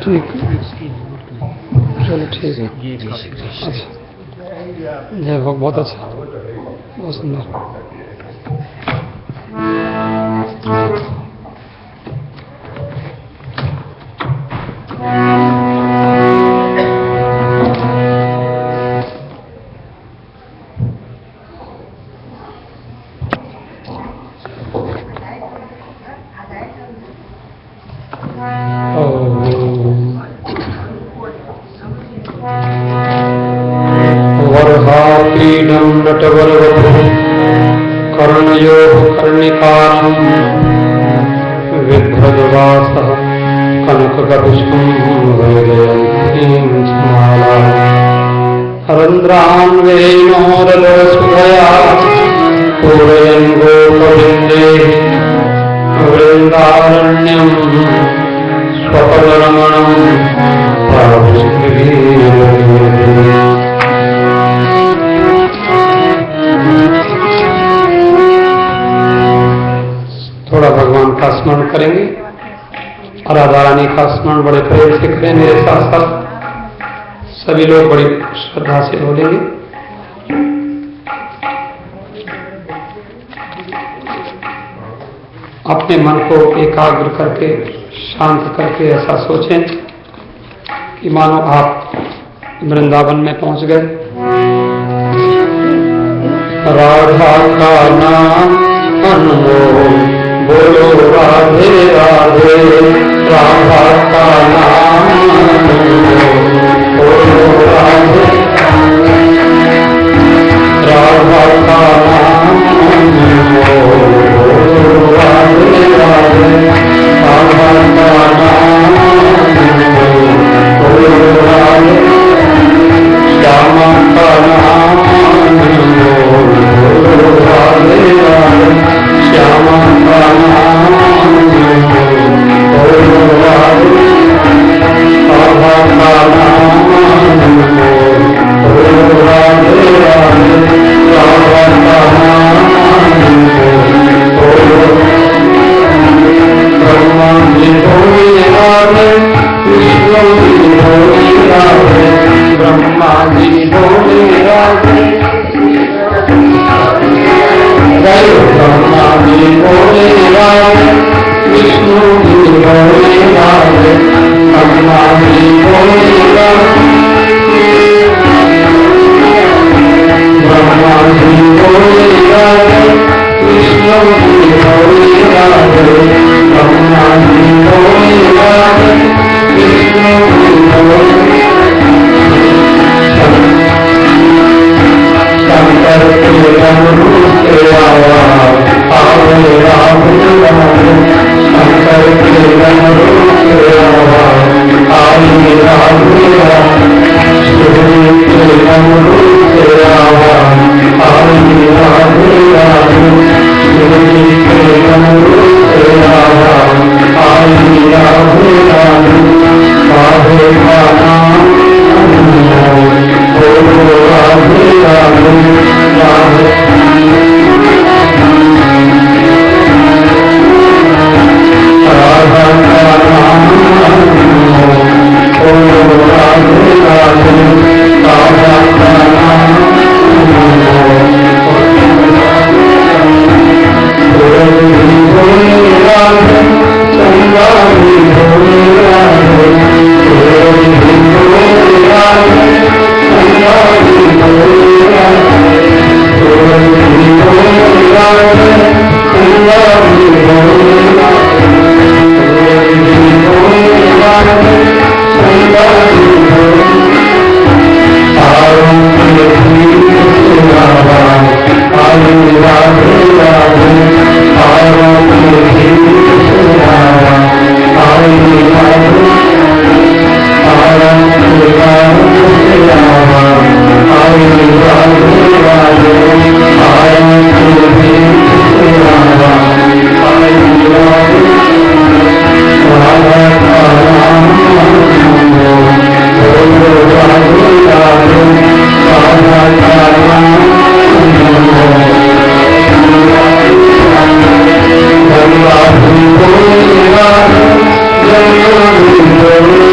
ठीक, चलो ठीक है। अच्छा, जय भोग, बहुत अच्छा, बहुत सुंदर। वरहापीडं नटवरवपुः कर्णयोः कर्णिकारं बिभ्रद्वासः कनकगभीषं वैजयन्तीं स्मालां रन्ध्रान्वेणोरलसुधया पूरयन् गोपवृन्दैः वृन्दारण्यं स्वपदरमणं थोड़ा भगवान का स्मरण करेंगे और राधा रानी का स्मरण बड़े प्रेम से करें। मेरे साथ साथ सभी लोग बड़ी श्रद्धा से बोलेंगे। अपने मन को एकाग्र करके शांत करके ऐसा सोचें कि मानो आप वृंदावन में पहुंच गए। राधा का नाम अनमोल बोलो राधे राधे, राधा का नाम बोलो राधे, राधा का नाम बोलो राधे राधे, राधा का नाम बोलो राधे, श्यामा का नाम बोलो राधे राधे, श्यामा का नाम बोलो राधे, राधा का नाम बोलो राधे राधे, राधा का नाम बोलो। ब्रह्मा जी बोले राधे, विष्णु जी बोले राधे, ब्रह्मा जी बोले राधे, ब्रह्मा जी बोले राधे, विष्णु जी बोले राधे, ब्रह्मा जी बोले राधे, ब्रह्मा जी बोले राधे, विष्णु जी बोले राधे, ब्रह्मा जी बोले राधे, विष्णु जी बोले शंकर के रूप से आया आवे राधे राधे, शंकर के रूप से आया आवे राधे राधे, शिवजी के रूप से आया आवे राधे राधे, शिवजी के रूप से आया आवे राधे राधे, राधे का नाम बोलो राधे राधे, राधे राधा का नाम बोलो राधे राधे, राधा का नाम बोले राधे, चंदा भी बोले राधे, बोले राधे, चंदा भी बोले राधे, बोले राधे, चंदा भी बोले राधे, बोले राधे, चंदा भी बोले तारों के गीत से राधा आए राधे राधे, तारों के गीत से राधा आए राधे, तारों के गानों से राधा आए राधे राधे, तारों के गीत से राधा आए राधे, राधा का नाम बोलो राधे राधे, राधा का नाम गंगा भी बोले राधे, गंगा भी बोले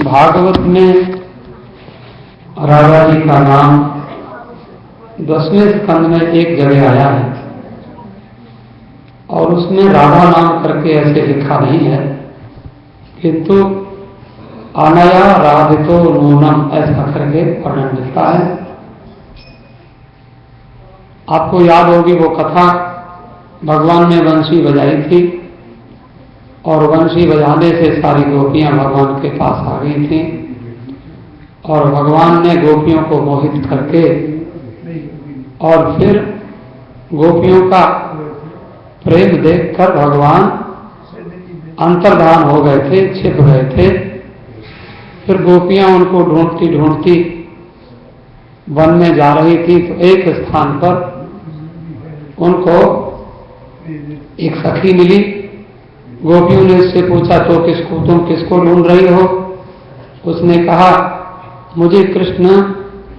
भागवत में राधा जी का नाम 10वें स्कंद में एक जगह आया है और उसमें राधा नाम करके ऐसे लिखा नहीं है, किंतु अनया राधितो नूनम ऐसा करके वर्णन मिलता है। आपको याद होगी वो कथा, भगवान ने बंसी बजाई थी और बंसी बजाने से सारी गोपियां भगवान के पास आ गई थीं और भगवान ने गोपियों को मोहित करके और फिर गोपियों का प्रेम देखकर भगवान अंतर्धान हो गए थे, छिप गए थे। फिर गोपियां उनको ढूंढती ढूंढती वन में जा रही थी तो एक स्थान पर उनको एक सखी मिली। गोपियों ने इससे पूछा तो तुम किसको ढूंढ रही हो? उसने कहा मुझे कृष्ण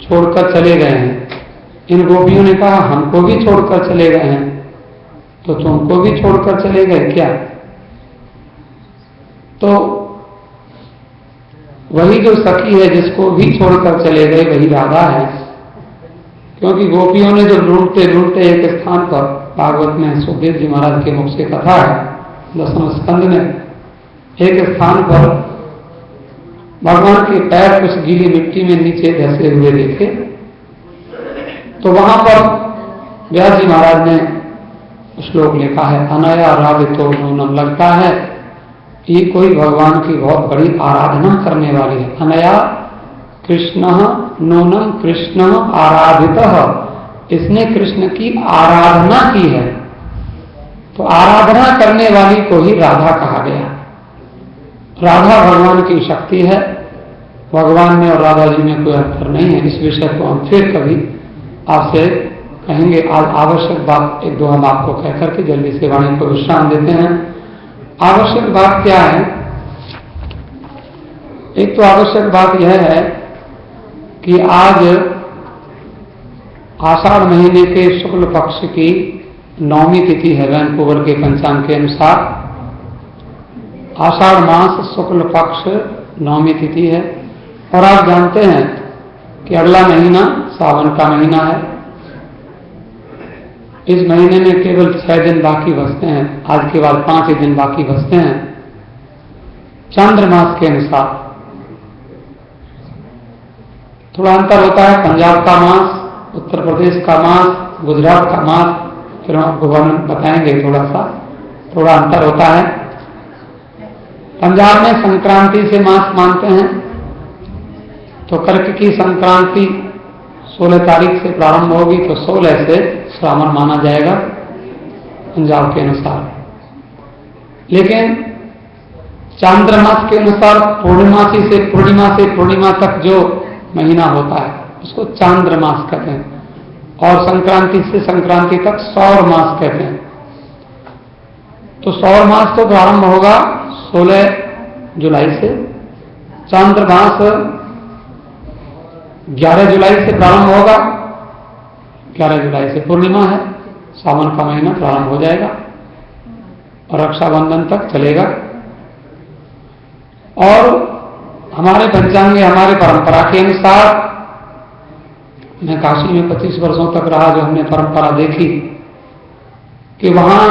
छोड़कर चले गए हैं। इन गोपियों ने कहा हमको भी छोड़कर चले गए हैं, तो तुमको भी छोड़कर चले गए क्या? तो वही जो सखी है जिसको भी छोड़कर चले गए वही राधा है, क्योंकि गोपियों ने जो ढूंढते ढूंढते एक स्थान पर, भागवत में सुखदेव जी महाराज के मुख से कथा है 10वें स्कंद में, एक स्थान पर भगवान के पैर कुछ गीली मिट्टी में नीचे धंसे हुए देखे, तो वहां पर व्यास जी महाराज ने श्लोक लिखा है अनया राधितो नूनम। लगता है ये कोई भगवान की बहुत बड़ी आराधना करने वाली है। अनया कृष्ण नूनम कृष्ण आराधितः, इसने कृष्ण की आराधना की है, तो आराधना करने वाली को ही राधा कहा गया। राधा भगवान की शक्ति है, भगवान में और राधा जी में कोई अंतर नहीं है। इस विषय को हम फिर कभी आपसे कहेंगे। आज आवश्यक बात एक दो हम आपको कह करके जल्दी से वाणी को विश्राम देते हैं। आवश्यक बात क्या है? एक तो आवश्यक बात यह है कि आज आषाढ़ महीने के शुक्ल पक्ष की 9वीं तिथि है वैंकूवर के पंचांग के अनुसार। आषाढ़ मास शुक्ल पक्ष 9वीं तिथि है। और आप जानते हैं कि अगला महीना सावन का महीना है। इस महीने में केवल 6 दिन बाकी बचते हैं। आज के बाद 5 ही दिन बाकी बचते हैं चांद्रमास के अनुसार। थोड़ा अंतर होता है, पंजाब का मास, उत्तर प्रदेश का मास, गुजरात का मास, फिर हम आपको वर्णन बताएंगे। थोड़ा अंतर होता है। पंजाब में संक्रांति से मास मानते हैं, तो कर्क की संक्रांति 16 तारीख से प्रारंभ होगी, तो 16 से श्रावण माना जाएगा पंजाब के अनुसार। लेकिन चांद्रमास के अनुसार पूर्णिमासी से पूर्णिमा तक जो महीना होता है उसको चांद्रमास कहते हैं। और संक्रांति से संक्रांति तक सौर मास कहते हैं। तो सौर मास तो प्रारंभ होगा 16 जुलाई से। चांद्रमास 11 जुलाई से प्रारंभ होगा। 11 जुलाई से पूर्णिमा है, सावन का महीना प्रारंभ हो जाएगा और रक्षाबंधन तक चलेगा। और हमारे पंचांग में, हमारे परंपरा के अनुसार, मैं काशी में 25 वर्षों तक रहा, जो हमने परंपरा देखी कि वहां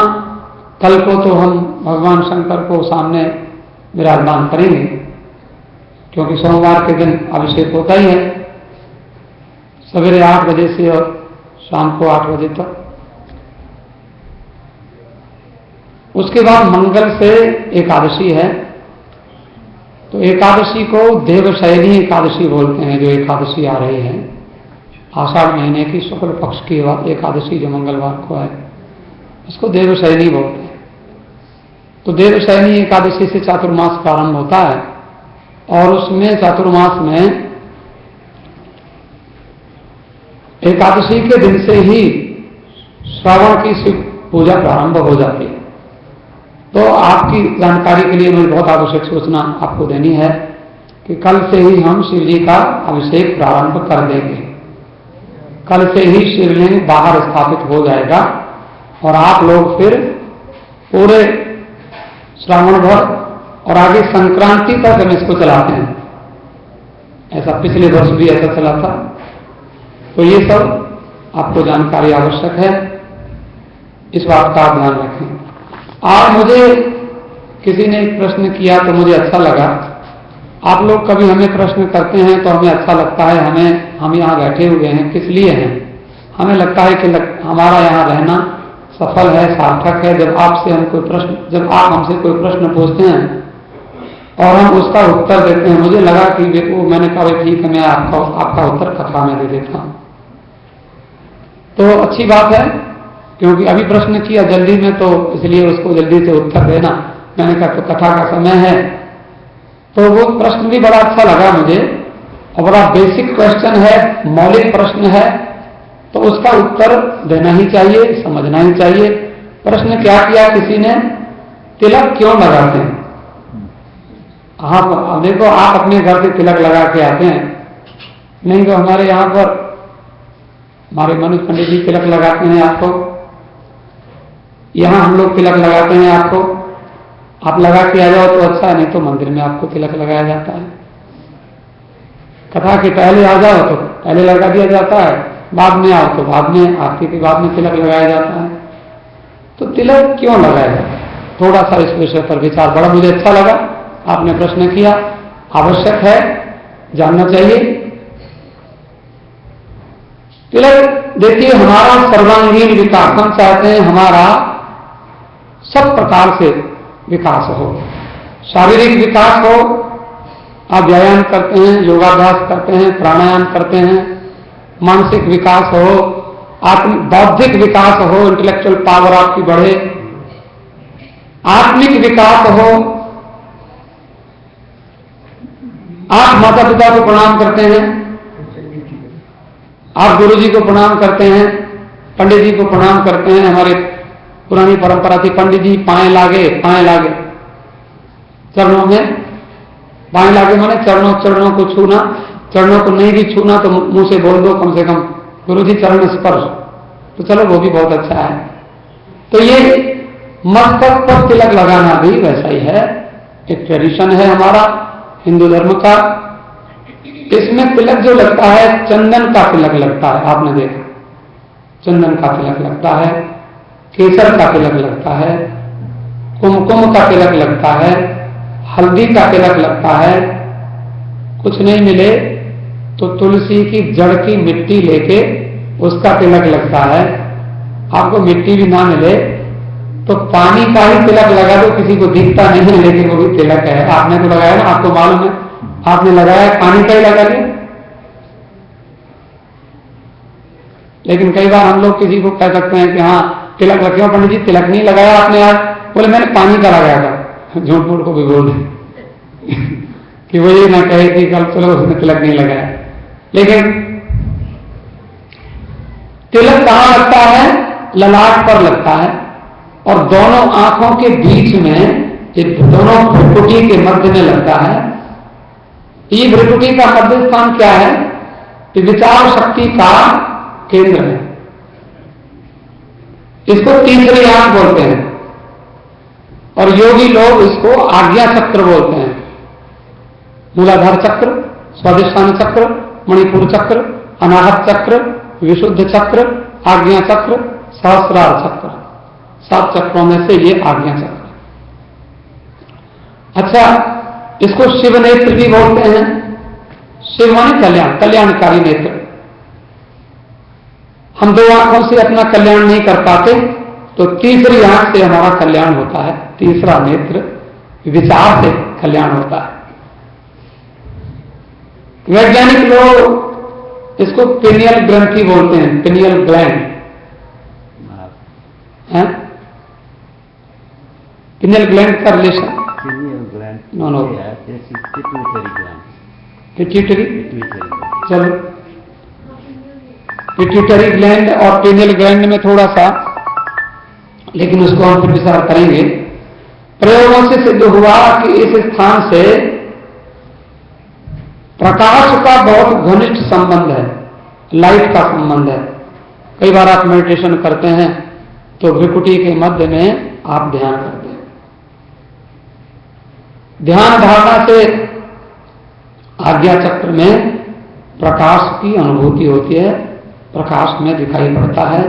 कल को तो हम भगवान शंकर को सामने विराजमान करेंगे, क्योंकि सोमवार के दिन अभिषेक होता ही है, सवेरे 8 बजे से और शाम को 8 बजे तक। उसके बाद मंगल से एकादशी है, तो एकादशी को देवशयनी एकादशी बोलते हैं। जो एकादशी आ रही है आषाढ़ महीने की शुक्ल पक्ष की एकादशी जो मंगलवार को है, उसको देवशयनी बोलते हैं। तो देवशयनी एकादशी से चातुर्मास प्रारंभ होता है और उसमें चातुर्मास में एकादशी के दिन से ही श्रावण की शिव पूजा प्रारंभ हो जाती है। तो आपकी जानकारी के लिए मुझे बहुत आवश्यक सूचना आपको देनी है कि कल से ही हम शिव जी का अभिषेक प्रारंभ कर देंगे। कल से ही शिवलिंग बाहर स्थापित हो जाएगा और आप लोग फिर पूरे श्रावण भर और आगे संक्रांति तक हम इसको चलाते हैं। ऐसा पिछले वर्ष भी ऐसा चला था। तो ये सब आपको जानकारी आवश्यक है, इस बात का आप ध्यान रखें। आज मुझे किसी ने एक प्रश्न किया तो मुझे अच्छा लगा। आप लोग कभी हमें प्रश्न करते हैं तो हमें अच्छा लगता है। हम यहाँ बैठे हुए हैं किस लिए हैं? हमें लगता है कि हमारा यहाँ रहना सफल है, सार्थक है। जब आप हमसे कोई प्रश्न पूछते हैं और हम उसका उत्तर देते हैं, मुझे लगा कि मैंने कहा ठीक है, मैं आपका उत्तर कथा में दे देता हूँ। तो अच्छी बात है, क्योंकि अभी प्रश्न किया जल्दी में, तो इसलिए उसको जल्दी से उत्तर देना। मैंने कहा तो कथा का समय है, तो वो प्रश्न भी बड़ा अच्छा लगा मुझे और बड़ा बेसिक क्वेश्चन है, मौलिक प्रश्न है, तो उसका उत्तर देना ही चाहिए, समझना ही चाहिए। प्रश्न क्या किया किसी ने, तिलक क्यों लगाते हैं? आप देखो, आप अपने घर से तिलक लगा के आते हैं, नहीं तो हमारे यहाँ पर हमारे मनुष्य पंडित जी तिलक लगाते हैं आपको, यहाँ हम लोग तिलक लगाते हैं आपको। आप लगा के आ जाओ तो अच्छा है, नहीं तो मंदिर में आपको तिलक लगाया जाता है। कथा के पहले आ जाओ तो पहले लगा दिया जाता है, बाद में आओ तो बाद में, आरती के बाद में तिलक लगाया जाता है। तो तिलक क्यों लगाया जाता है? थोड़ा सा इस विषय पर विचार, बड़ा मुझे अच्छा लगा आपने प्रश्न किया, आवश्यक है, जानना चाहिए। तिलक देखिए, हमारा सर्वांगीण विकास, हम चाहते हैं हमारा सब प्रकार से विकास हो। शारीरिक विकास हो, आप व्यायाम करते हैं, योगाभ्यास करते हैं, प्राणायाम करते हैं, मानसिक विकास हो, बौद्धिक विकास हो, इंटेलेक्चुअल पावर आपकी बढ़े, आत्मिक विकास हो। आप माता पिता को प्रणाम करते हैं, आप गुरु जी को प्रणाम करते हैं, पंडित जी को प्रणाम करते हैं। हमारे पुरानी परंपरा थी, पंडित जी पाए लागे चरणों में, माने चरणों को छूना, चरणों को नहीं भी छूना तो मुंह से बोल दो कम से कम गुरु जी चरण स्पर्श, तो चलो वो भी बहुत अच्छा है। तो ये मस्तक पर तिलक लगाना भी वैसा ही है, एक ट्रेडिशन है हमारा हिंदू धर्म का। इसमें तिलक जो लगता है चंदन का तिलक लगता है, आपने देखा चंदन का तिलक लगता है, केसर का तिलक लगता है, कुमकुम का तिलक लगता है, हल्दी का तिलक लगता है। कुछ नहीं मिले तो तुलसी की जड़ की मिट्टी लेके उसका तिलक लगता है। आपको मिट्टी भी ना मिले तो पानी का ही तिलक लगा दो, किसी को दिखता नहीं है लेकिन वो भी तिलक है। आपने तो लगाया ना, आपको मालूम है, आपने लगाया, पानी का ही लगा दिया। लेकिन कई बार हम लोग किसी को कह सकते हैं कि हाँ तिलक रखे हो पंडित जी, तिलक नहीं लगाया आपने आज, बोले मैंने पानी का लगाया था। झूठ मूठ को भी बोल दे कि वो ये ना कहे कि कल चलो उसने तिलक नहीं लगाया। लेकिन तिलक कहां लगता है? ललाट पर लगता है, और दोनों आंखों के बीच में, दोनों भ्रुकुटी के मध्य में लगता है। ये भ्रुकुटी का मध्य स्थान क्या है? विचार शक्ति का केंद्र है। इसको तीसरी आंख बोलते हैं, और योगी लोग इसको आज्ञा चक्र बोलते हैं। मूलाधार चक्र, स्वाधिष्ठान चक्र, मणिपुर चक्र, अनाहत चक्र, विशुद्ध चक्र, आज्ञा चक्र, सहस्रार चक्र, 7 चक्रों में से ये आज्ञा चक्र। अच्छा, इसको शिव नेत्र भी बोलते हैं। शिव माने कल्याण, कल्याणकारी नेत्र। हम 2 आंखों से अपना कल्याण नहीं कर पाते तो तीसरी आंख से हमारा कल्याण होता है। तीसरा नेत्र विचार से कल्याण होता है। वैज्ञानिक लोग इसको पिनियल ग्रंथि बोलते हैं, पिनियल ग्लैंड। पिनियल ग्लैंड का रिलेशन नो पिट्यूटरी, चलो पिट्यूटरी ग्लैंड और पिनियल ग्लैंड में थोड़ा सा, लेकिन उसको हम फिर विचार करेंगे। प्रयोगों से सिद्ध हुआ कि इस स्थान से प्रकाश का बहुत घनिष्ठ संबंध है, लाइट का संबंध है। कई बार आप मेडिटेशन करते हैं तो भ्रुकुटी के मध्य में आप ध्यान करते हैं। ध्यान धारणा से आज्ञा चक्र में प्रकाश की अनुभूति होती है, प्रकाश में दिखाई पड़ता है।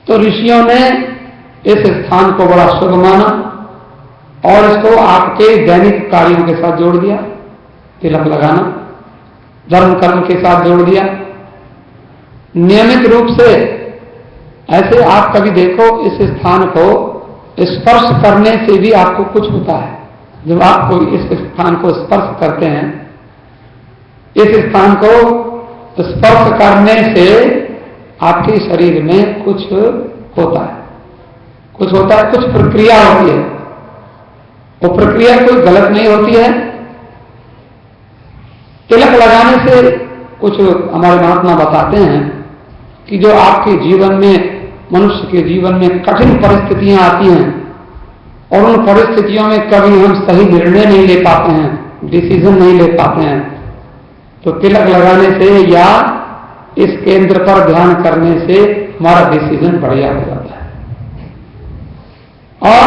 तो ऋषियों ने इस स्थान को बड़ा शुभ माना और इसको आपके दैनिक कार्यों के साथ जोड़ दिया। तिलक लगाना धर्म कर्म के साथ जोड़ दिया। नियमित रूप से ऐसे आप कभी देखो, इस स्थान को स्पर्श करने से भी आपको कुछ होता है। जब आप कोई इस स्थान को स्पर्श करते हैं, इस स्थान को स्पर्श करने से आपके शरीर में कुछ होता है, कुछ होता है, कुछ प्रक्रिया होती है। वो प्रक्रिया कोई गलत नहीं होती है। तिलक लगाने से कुछ हमारे महात्मा बताते हैं कि जो आपके जीवन में, मनुष्य के जीवन में कठिन परिस्थितियां आती हैं और उन परिस्थितियों में कभी हम सही निर्णय नहीं ले पाते हैं, डिसीजन नहीं ले पाते हैं, तो तिलक लगाने से या इस केंद्र पर ध्यान करने से हमारा डिसीजन बढ़िया हो जाता है और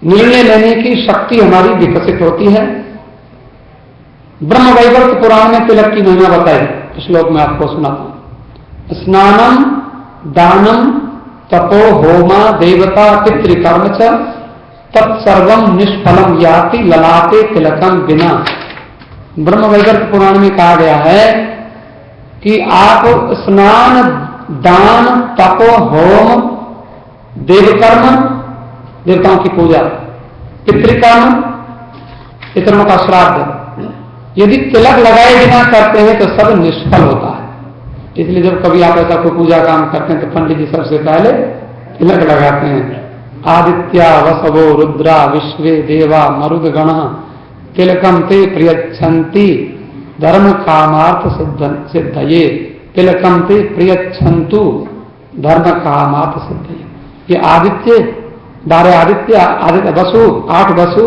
निर्णय लेने की शक्ति हमारी विकसित होती है। ब्रह्म वैवर्त पुराण में तिलक की महिमा बताई, श्लोक में आपको सुनाता हूं। स्नानम दानम तपो होमा देवता पितृकर्म च तत्सर्वम निष्फलम याति ललाटे तिलकम बिना। ब्रह्म वैवर्त पुराण में कहा गया है कि आप स्नान, दान, तपो, होम, देवकर्म, देवताओं की पूजा, पितृकर्म, पितरों का श्राद्ध, यदि तिलक लगाए बिना करते हैं तो सब निष्फल होता है। इसलिए जब कभी आप ऐसा कोई पूजा काम करते हैं तो पंडित जी सबसे पहले तिलक लगाते हैं। आदित्या वसवो रुद्रा विश्वे देवा मरुदगण तिलकम ते प्रियच्छन्ति धर्म कामार्थ सिद्धये। तिलकम ते प्रियच्छन्तु धर्म कामार्थ सिद्धये। ये आदित्य, 12 आदित्य, आदित्य वसु, 8 वसु,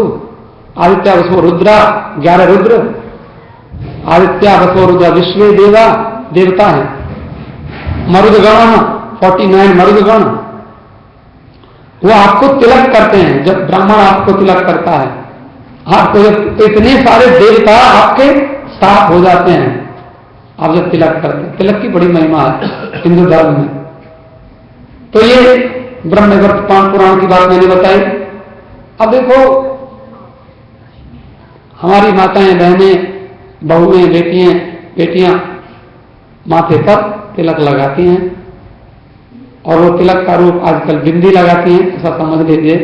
आदित्य वसु रुद्रा, 11 रुद्र आदित्य वसोरुद्र विश्व देवा देवता है। मरुदगण 49 मरुदगण वो आपको तिलक करते हैं। जब ब्राह्मण आपको तिलक करता है, आपको जब तो इतने सारे देवता आपके साथ हो जाते हैं आप जब तिलक करते हैं। तिलक की बड़ी महिमा है हिंदू धर्म में। तो ये ब्रह्मवर्त पुराण की बात मैंने बताई। अब देखो हमारी माताएं बहनें बहुएं बेटियां माथे पर तिलक लगाती हैं और वो तिलक का रूप आजकल बिंदी लगाती हैं, ऐसा समझ लीजिए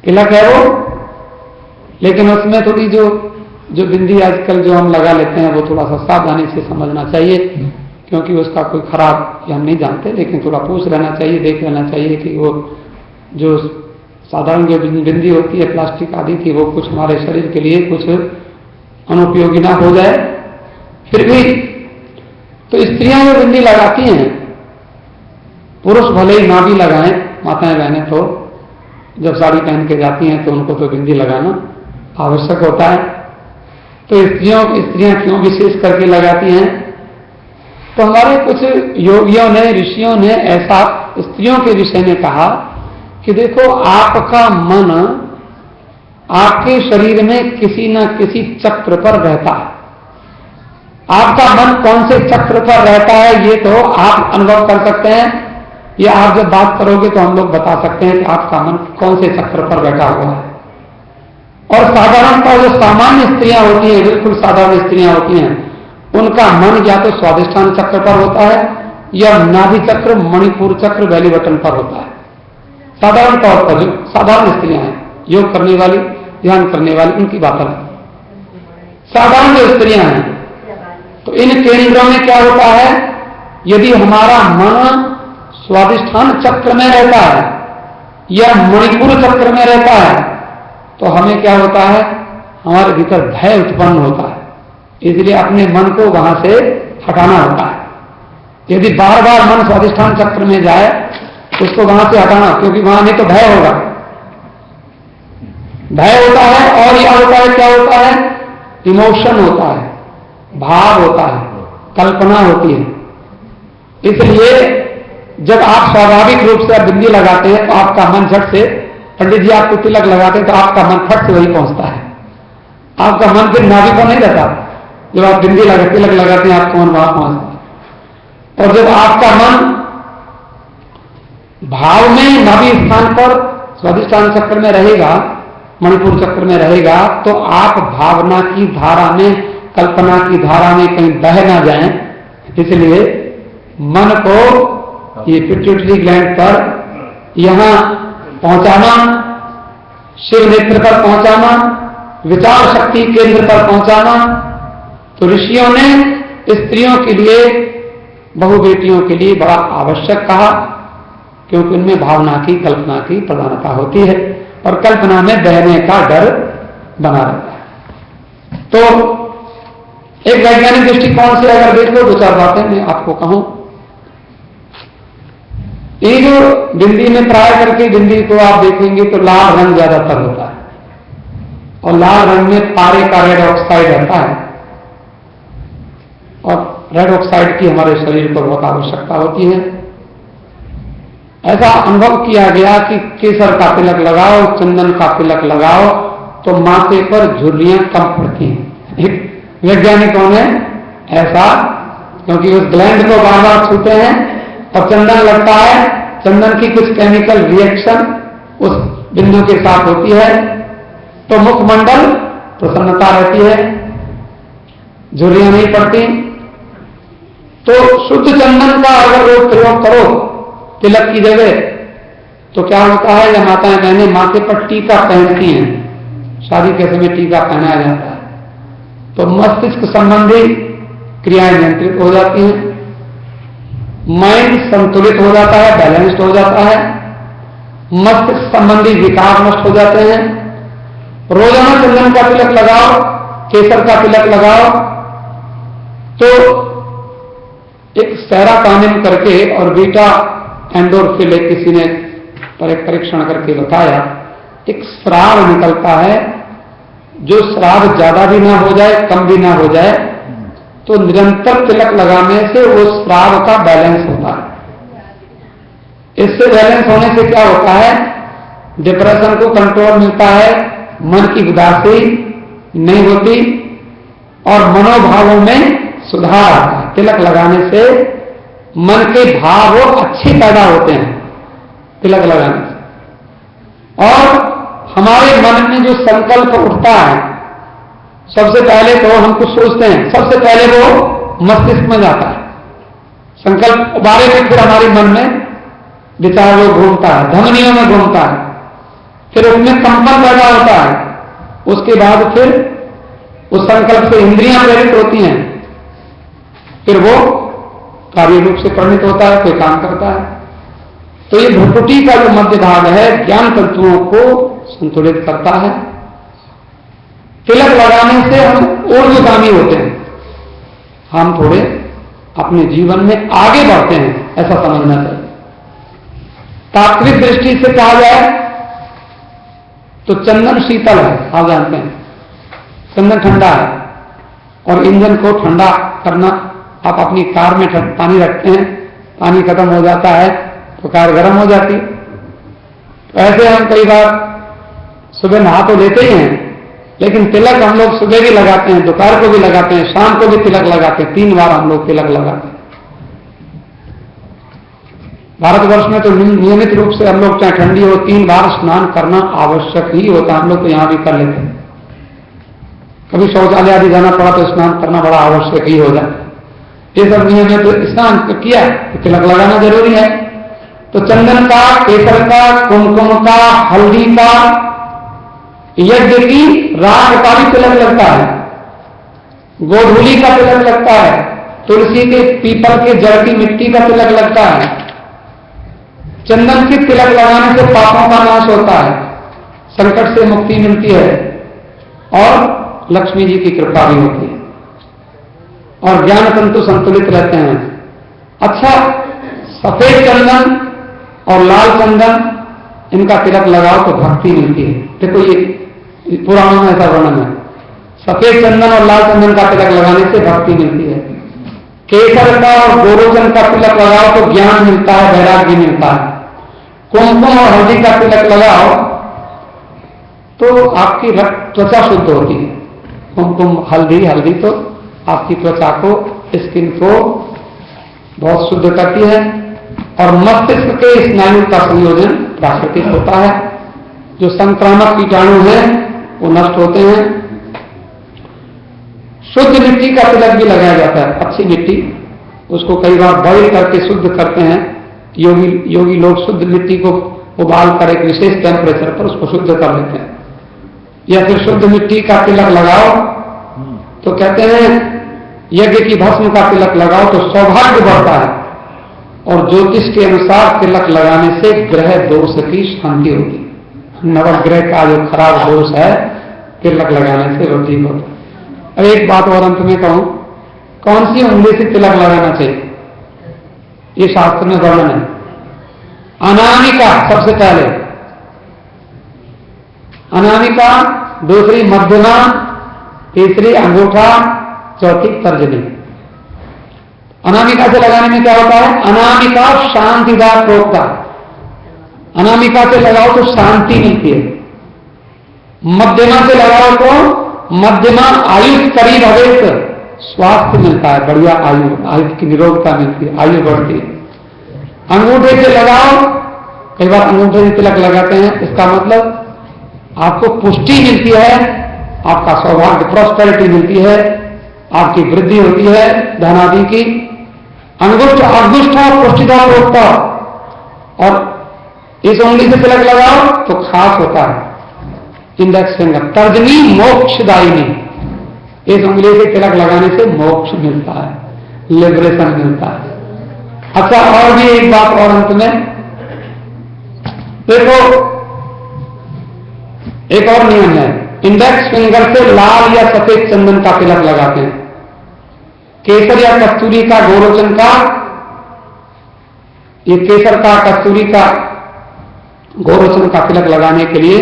तिलक है वो। लेकिन उसमें थोड़ी जो बिंदी आजकल जो हम लगा लेते हैं वो थोड़ा सा सावधानी से समझना चाहिए, क्योंकि उसका कोई खराब हम नहीं जानते, लेकिन थोड़ा पूछ लेना चाहिए, देख लेना चाहिए कि वो जो साधारण जो बिंदी होती है प्लास्टिक आदि की, वो कुछ हमारे शरीर के लिए कुछ अनुपयोगी ना हो जाए। फिर भी तो स्त्रियां जो बिंदी लगाती हैं, पुरुष भले ही ना भी लगाएं, माताएं बहनें तो जब साड़ी पहन के जाती हैं तो उनको तो बिंदी लगाना आवश्यक होता है। तो स्त्रियां क्यों विशेष करके लगाती हैं? तो हमारे कुछ योगियों ने ऋषियों ने ऐसा स्त्रियों के विषय में कहा कि देखो आपका मन आपके शरीर में किसी न किसी चक्र पर रहता है। आपका मन कौन से चक्र पर रहता है ये तो आप अनुभव कर सकते हैं, या आप जब बात करोगे तो हम लोग बता सकते हैं कि आपका मन कौन से चक्र पर बैठा हुआ है। और साधारणतः जो सामान्य स्त्रियां होती हैं, बिल्कुल साधारण स्त्रियां होती हैं, उनका मन या तो स्वादिष्ठान चक्र पर होता है या नाभि चक्र, मणिपुर चक्र, बेली बटन पर होता है। साधारण तौर पर जो साधारण स्त्रियां हैं, योग करने वाली, ध्यान करने वाली, उनकी बात है। साधारण जो स्त्रियां हैं तो इन केंद्रों में क्या होता है, यदि हमारा मन स्वादिष्ठान चक्र में रहता है या मणिपुर चक्र में रहता है तो हमें क्या होता है, हमारे भीतर भय उत्पन्न होता है। इसलिए अपने मन को वहां से हटाना होता है। यदि बार बार मन स्वादिष्ठान चक्र में जाए उसको वहां से हटाना, क्योंकि वहां नहीं तो भय होगा, भय होता है। और यह होता है, क्या होता है, इमोशन होता है, भाव होता है, कल्पना होती है। इसलिए जब आप स्वाभाविक रूप से बिंदी लगाते हैं तो आपका मन झट से, पंडित जी आपको तिलक लगाते हैं तो आपका मन फट से वही पहुंचता है। आपका मन फिर नाभि पर नहीं रहता। जब आप बिंदी तिलक लगाते हैं आपका मन वहां पहुंचता है। और जब आपका मन भाव में नाभि स्थान पर स्वादिष्ठान चक्र में रहेगा, मणिपुर चक्र में रहेगा, तो आप भावना की धारा में, कल्पना की धारा में कहीं बह ना जाएं। इसलिए मन को ये पिट्यूटरी ग्लैंड पर यहां पहुंचाना, शिव नेत्र पर पहुंचाना, विचार शक्ति केंद्र पर पहुंचाना। तो ऋषियों ने स्त्रियों के लिए, बहु बेटियों के लिए बड़ा आवश्यक कहा, क्योंकि उनमें भावना की, कल्पना की प्रधानता होती है और कल्पना में बहने का डर बना रहता है। तो एक वैज्ञानिक दृष्टिकोण से अगर देखो, दो चार बातें मैं आपको कहूं। ये जो बिंदी में प्राय करके बिंदी को आप देखेंगे तो लाल रंग ज्यादातर होता है, और लाल रंग में पारे का रेड ऑक्साइड रहता है, और रेड ऑक्साइड की हमारे शरीर को बहुत आवश्यकता होती है। ऐसा अनुभव किया गया कि केसर का तिलक लगाओ, चंदन का तिलक लगाओ तो माथे पर झुर्रियां कम पड़ती हैं। वैज्ञानिकों ने ऐसा, क्योंकि उस ग्लैंड को बार बार छूते हैं और चंदन लगता है, चंदन की कुछ केमिकल रिएक्शन उस बिंदु के साथ होती है तो मुखमंडल प्रसन्नता रहती है, झुर्रियां नहीं पड़ती। तो शुद्ध चंदन का अगर वो प्रयोग करो तिलक की जगह तो क्या होता है, या माताएं बहनें माथे पर टीका पहनती हैं, शादी के समय टीका पहनाया जाता है, तो मस्तिष्क संबंधी क्रियाएं नियंत्रित हो जाती हैं, माइंड संतुलित हो जाता है, बैलेंस्ड हो जाता है, मस्तिष्क संबंधी विकार नष्ट हो जाते हैं। रोजाना चंदन का तिलक लगाओ, केसर का तिलक लगाओ तो एक सेरोटोनिन करके और बीटा एंडोर्फिन किसी ने परीक्षण करके बताया, एक स्राव निकलता है जो श्राव ज्यादा भी ना हो जाए, कम भी ना हो जाए, तो निरंतर तिलक लगाने से वो श्राव का बैलेंस होता है। इससे बैलेंस होने से क्या होता है, डिप्रेशन को कंट्रोल मिलता है, मन की उदासी नहीं होती और मनोभावों में सुधार आता है। तिलक लगाने से मन के भाव अच्छे पैदा होते हैं तिलक लगाने से। और हमारे मन में जो संकल्प उठता है, सबसे पहले तो हम कुछ सोचते हैं, सबसे पहले वो मस्तिष्क में जाता है, संकल्प बारे में फिर हमारे मन में विचार वो घूमता है, धमनियों में घूमता है, फिर उसमें कंपन पैदा होता है, उसके बाद फिर उस संकल्प से इंद्रियां प्रेरित होती हैं, फिर वो कार्य रूप से परिणित होता है, कोई काम करता है। तो ये भ्रुकुटी का जो मध्य भाग है ज्ञान तंतुओं को संतुलित करता है। तिलक लगाने से हम ऊर्ध्वगामी होते हैं, हम थोड़े अपने जीवन में आगे बढ़ते हैं, ऐसा समझना चाहिए। तात्विक दृष्टि से कहा जाए तो चंदन शीतल है, आप जानते हैं चंदन ठंडा है, और इंजन को ठंडा करना, आप अपनी कार में पानी रखते हैं, पानी खत्म हो जाता है तो कार गर्म हो जाती है। तो ऐसे हम कई बार सुबह नहा तो लेते ही हैं, लेकिन तिलक हम लोग सुबह भी लगाते हैं, दोपहर को भी लगाते हैं, शाम को भी तिलक लगाते हैं, 3 बार हम लोग तिलक लगाते हैं। भारतवर्ष में तो नियमित रूप से हम लोग चाहे ठंडी हो 3 बार स्नान करना आवश्यक ही होता है। हम लोग तो यहां भी कर लेते हैं, कभी शौचालय आदि जाना पड़ा तो स्नान करना बड़ा आवश्यक ही हो जाता है। ये सब नियम है, तो स्नान किया तो तिलक लगाना जरूरी है। तो चंदन का, केसर का, कुमकुम का, हल्दी का, यज्ञ की राख का भी तिलक लगता है, गोधूली का तिलक लगता है, तुलसी के, पीपल के जड़ की मिट्टी का तिलक लगता है। चंदन की तिलक लगाने से पापों का नाश होता है, संकट से मुक्ति मिलती है और लक्ष्मी जी की कृपा भी होती है और ज्ञान तंतु संतुलित रहते हैं। अच्छा, सफेद चंदन और लाल चंदन इनका तिलक लगाओ तो भक्ति मिलती है। देखो ये पुराणों में ऐसा वर्णन है, सफेद चंदन और लाल चंदन का तिलक लगाने से भक्ति मिलती है। केसर का और गोरोचन का तिलक लगाओ तो ज्ञान मिलता है, वैराग्य मिलता है। कुमकुम और हल्दी का तिलक लगाओ तो आपकी त्वचा शुद्ध होती है। कुमकुम, हल्दी तो आपकी त्वचा को, स्किन को बहुत शुद्ध करती है और मस्तिष्क के स्नायु का संयोजन प्राकृतिक होता है। जो संक्रामक कीटाणु हैं वो नष्ट होते हैं। शुद्ध मिट्टी का तिलक भी लगाया जाता है, अच्छी मिट्टी, उसको कई बार बॉइल करके शुद्ध करते हैं। योगी लोग शुद्ध मिट्टी को उबाल कर एक विशेष टेम्परेचर पर उसको शुद्ध कर लेते हैं। या फिर शुद्ध मिट्टी का तिलक लगाओ तो कहते हैं यज्ञ की भस्म का तिलक लगाओ तो सौभाग्य बढ़ता है। और ज्योतिष के अनुसार तिलक लगाने से ग्रह दोष की शांति होती है। नवग्रह का जो खराब दोष है तिलक लगाने से वो ठीक होता है। अब एक बात और अंत में कहूं, कौन सी उंगली से तिलक लगाना चाहिए ये शास्त्र में वर्णन है। अनामिका सबसे पहले, अनामिका, दूसरी मध्यमा, तीसरी अंगूठा, चौथी तर्जनी। अनामिका से लगाने में क्या होता है, अनामिका शांतिदार प्रोक्ता, अनामिका से लगाओ तो शांति मिलती है। मध्यमा से लगाओ तो मध्यमा आयु करीब अवेश स्वास्थ्य मिलता है, बढ़िया आयु की निरोगता मिलती है, आयु बढ़ती है। अंगूठे से लगाओ, कई बार अंगूठे से तिलक लगाते हैं, इसका मतलब आपको पुष्टि मिलती है, आपका सौभाग्य प्रॉस्पेरिटी मिलती है, आपकी वृद्धि होती है धनादि की। अंगुष्ठ, अगुष्ठा, पुष्टिदा प्रोक्ता, और इस उंगली से तिलक लगाओ तो खास होता है, इंडेक्स फिंगर। तर्जनी मोक्षदायिनी, इस उंगली से तिलक लगाने से मोक्ष मिलता है, लिबरेशन मिलता है। अच्छा, और भी एक बात और अंत में देखो, एक और नियम है, इंडेक्स फिंगर से लाल या सफेद चंदन का तिलक लगाते हैं। केसर या कस्तूरी का, गोरोचन का, ये केसर का, कस्तूरी का, गोरोचन का तिलक लगाने के लिए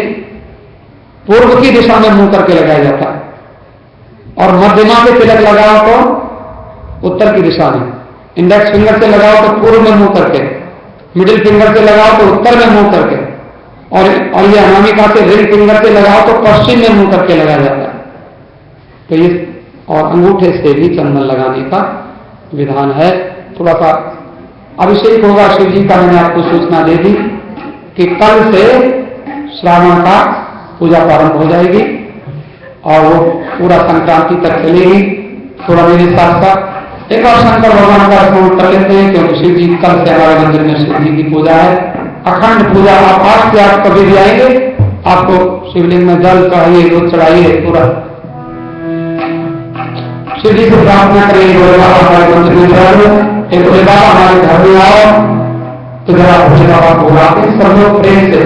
पूर्व की दिशा में मुंह करके लगाया जाता है, और मध्यमा पे तिलक लगाओ तो उत्तर की दिशा में, इंडेक्स फिंगर से लगाओ तो पूर्व में मुंह करके, मिडिल फिंगर से लगाओ तो उत्तर में मुंह करके, और ये अनामिका से रिंग फिंगर से लगाओ तो पश्चिम में मुंह करके लगाया जाता है। तो ये और अंगूठे से भी चंदन लगाने का विधान है। थोड़ा सा अभिषेक होगा शिव जी का, मैंने आपको सूचना दे दी कि कल से श्रावण का पूजा प्रारंभ हो जाएगी और वो पूरा संक्रांति तक चलेगी। थोड़ा मेरे साथ साथ एक और शंकर भगवान का स्मरण कर लेते हैं, क्योंकि शिव जी कल से हमारे मंदिर में शिव जी की पूजा है, अखंड पूजा। आप आज से आप कभी भी आएंगे, आपको शिवलिंग में जल चढ़ाइए, दूध चढ़ाइए, पूरा शिव जी से प्रार्थना करिए, बोले बाबा हमारे मंदिर में चलो, एक बोले बाबा हमारे घर में आओ, तो जरा भोले बाबा को बुलाते सब लोग प्रेम से,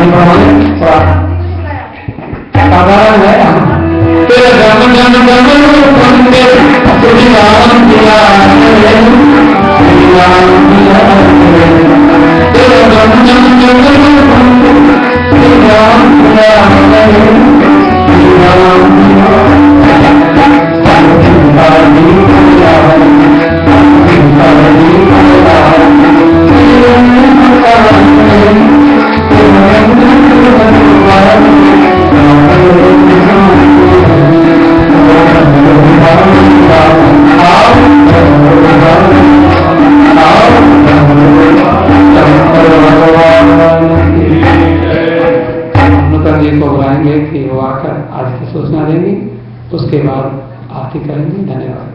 थोड़ा साधारण है। तेरा गम गम गम बंदे श्री राम दिया श्री राम दिया तेरा गम गम गम बंदे श्री राम दिया श्री राम दिया जी को बुलाएंगे कि वो आकर आज की सूचना देंगे, उसके बाद आरती करेंगे। धन्यवाद।